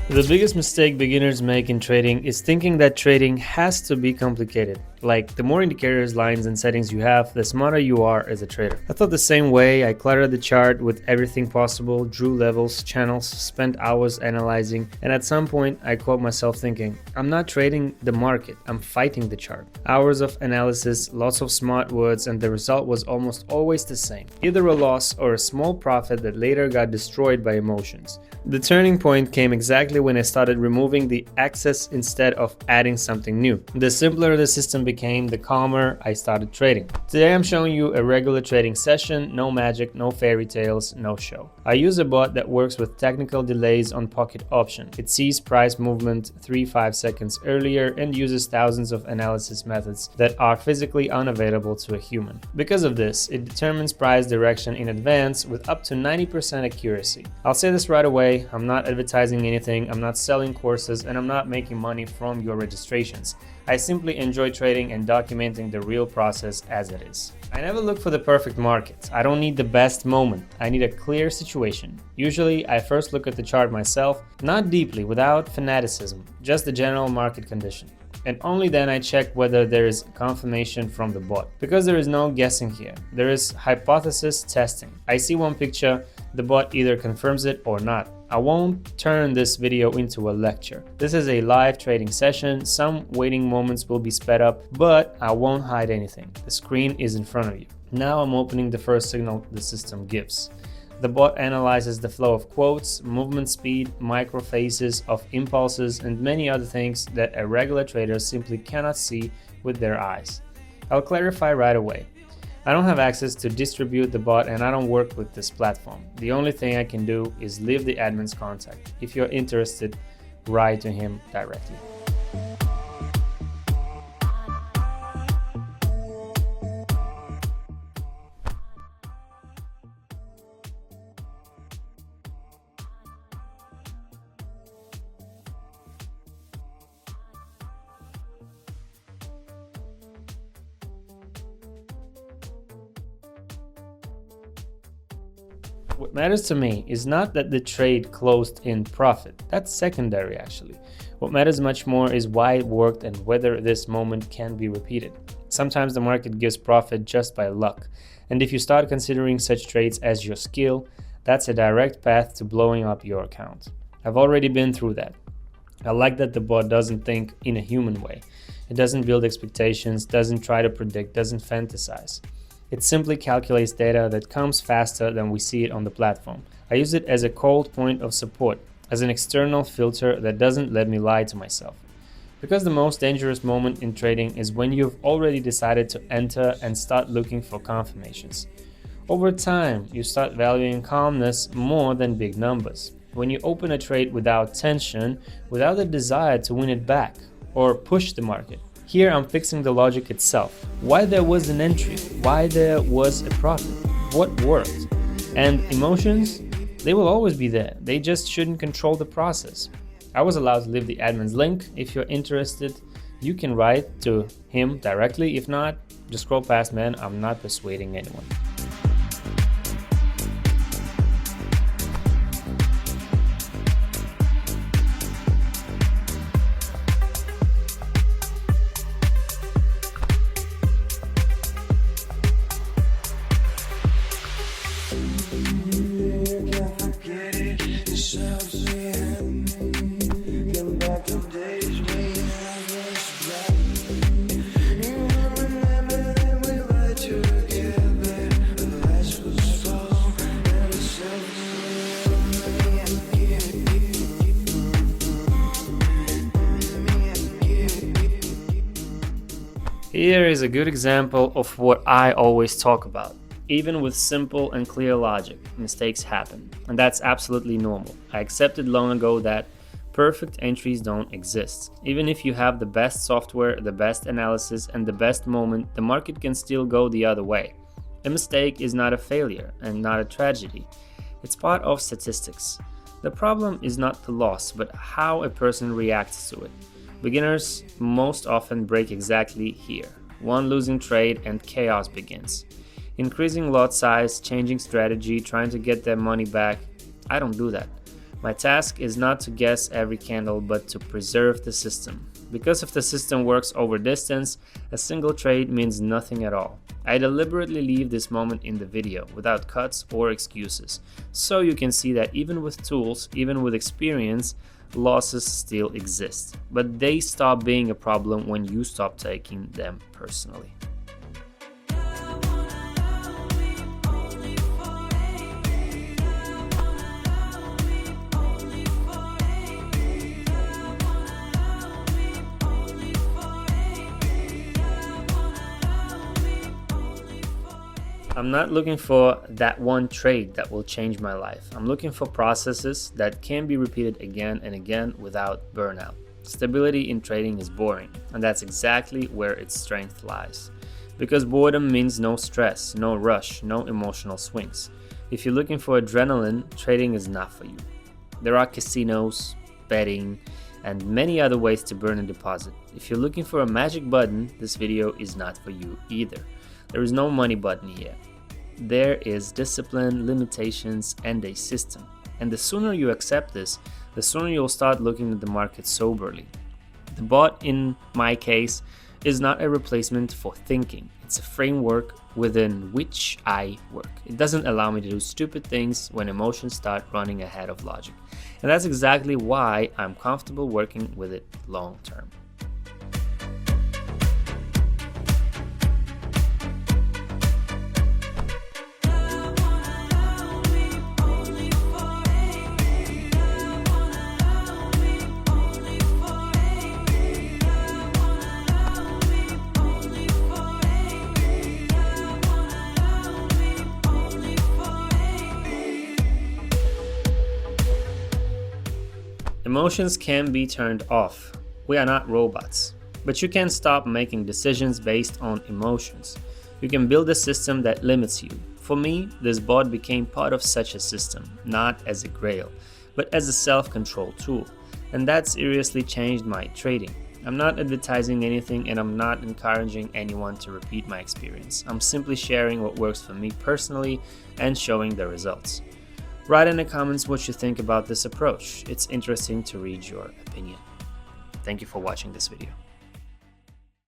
The biggest mistake beginners make in trading is thinking that trading has to be complicated. Like, the more indicators, lines, and settings you have, the smarter you are as a trader. I thought the same way. I cluttered the chart with everything possible, drew levels, channels, spent hours analyzing, and at some point I caught myself thinking, I'm not trading the market, I'm fighting the chart. Hours of analysis, lots of smart words, and the result was almost always the same. Either a loss or a small profit that later got destroyed by emotions. The turning point came exactly when I started removing the excess instead of adding something new. The simpler the system became, the calmer I started trading. Today I'm showing you a regular trading session, no magic, no fairy tales, no show. I use a bot that works with technical delays on PocketOption. It sees price movement 3-5 seconds earlier and uses thousands of analysis methods that are physically unavailable to a human. Because of this, it determines price direction in advance with up to 90% accuracy. I'll say this right away, I'm not advertising anything, I'm not selling courses, and I'm not making money from your registrations. I simply enjoy trading and documenting the real process as it is. I never look for the perfect market. I don't need the best moment. I need a clear situation. Usually, I first look at the chart myself, not deeply, without fanaticism, just the general market condition. And only then I check whether there is confirmation from the bot. Because there is no guessing here, there is hypothesis testing. I see one picture, the bot either confirms it or not. I won't turn this video into a lecture. This is a live trading session. Some waiting moments will be sped up, but I won't hide anything. The screen is in front of you. Now I'm opening the first signal the system gives. The bot analyzes the flow of quotes, movement speed, micro phases of impulses, and many other things that a regular trader simply cannot see with their eyes. I'll clarify right away. I don't have access to distribute the bot and I don't work with this platform. The only thing I can do is leave the admin's contact. If you're interested, write to him directly. What matters to me is not that the trade closed in profit. That's secondary actually. What matters much more is why it worked and whether this moment can be repeated. Sometimes the market gives profit just by luck. And if you start considering such trades as your skill, that's a direct path to blowing up your account. I've already been through that. I like that the bot doesn't think in a human way. It doesn't build expectations, doesn't try to predict, doesn't fantasize. It simply calculates data that comes faster than we see it on the platform. I use it as a cold point of support, as an external filter that doesn't let me lie to myself. Because the most dangerous moment in trading is when you've already decided to enter and start looking for confirmations. Over time, you start valuing calmness more than big numbers. When you open a trade without tension, without the desire to win it back or push the market. Here I'm fixing the logic itself. Why there was an entry, why there was a profit, what worked. And emotions, they will always be there. They just shouldn't control the process. I was allowed to leave the admin's link. If you're interested, you can write to him directly. If not, just scroll past, man. I'm not persuading anyone. Here is a good example of what I always talk about. Even with simple and clear logic, mistakes happen, and that's absolutely normal. I accepted long ago that perfect entries don't exist. Even if you have the best software, the best analysis, and the best moment, the market can still go the other way. A mistake is not a failure and not a tragedy. It's part of statistics. The problem is not the loss, but how a person reacts to it. Beginners most often break exactly here. One losing trade and chaos begins. Increasing lot size, changing strategy, trying to get their money back. I don't do that. My task is not to guess every candle, but to preserve the system. Because if the system works over distance, a single trade means nothing at all. I deliberately leave this moment in the video without cuts or excuses, so you can see that even with tools, even with experience, losses still exist. But they stop being a problem when you stop taking them personally. I'm not looking for that one trade that will change my life. I'm looking for processes that can be repeated again and again without burnout. Stability in trading is boring, and that's exactly where its strength lies. Because boredom means no stress, no rush, no emotional swings. If you're looking for adrenaline, trading is not for you. There are casinos, betting, and many other ways to burn a deposit. If you're looking for a magic button, this video is not for you either. There is no money button here. There is discipline, limitations, and a system. And the sooner you accept this, the sooner you'll start looking at the market soberly. The bot, in my case, is not a replacement for thinking. It's a framework within which I work. It doesn't allow me to do stupid things when emotions start running ahead of logic. And that's exactly why I'm comfortable working with it long term. Emotions can be turned off. We are not robots. But you can stop making decisions based on emotions. You can build a system that limits you. For me, this bot became part of such a system, not as a grail, but as a self-control tool. And that seriously changed my trading. I'm not advertising anything, and I'm not encouraging anyone to repeat my experience. I'm simply sharing what works for me personally and showing the results. Write in the comments what you think about this approach. It's interesting to read your opinion. Thank you for watching this video.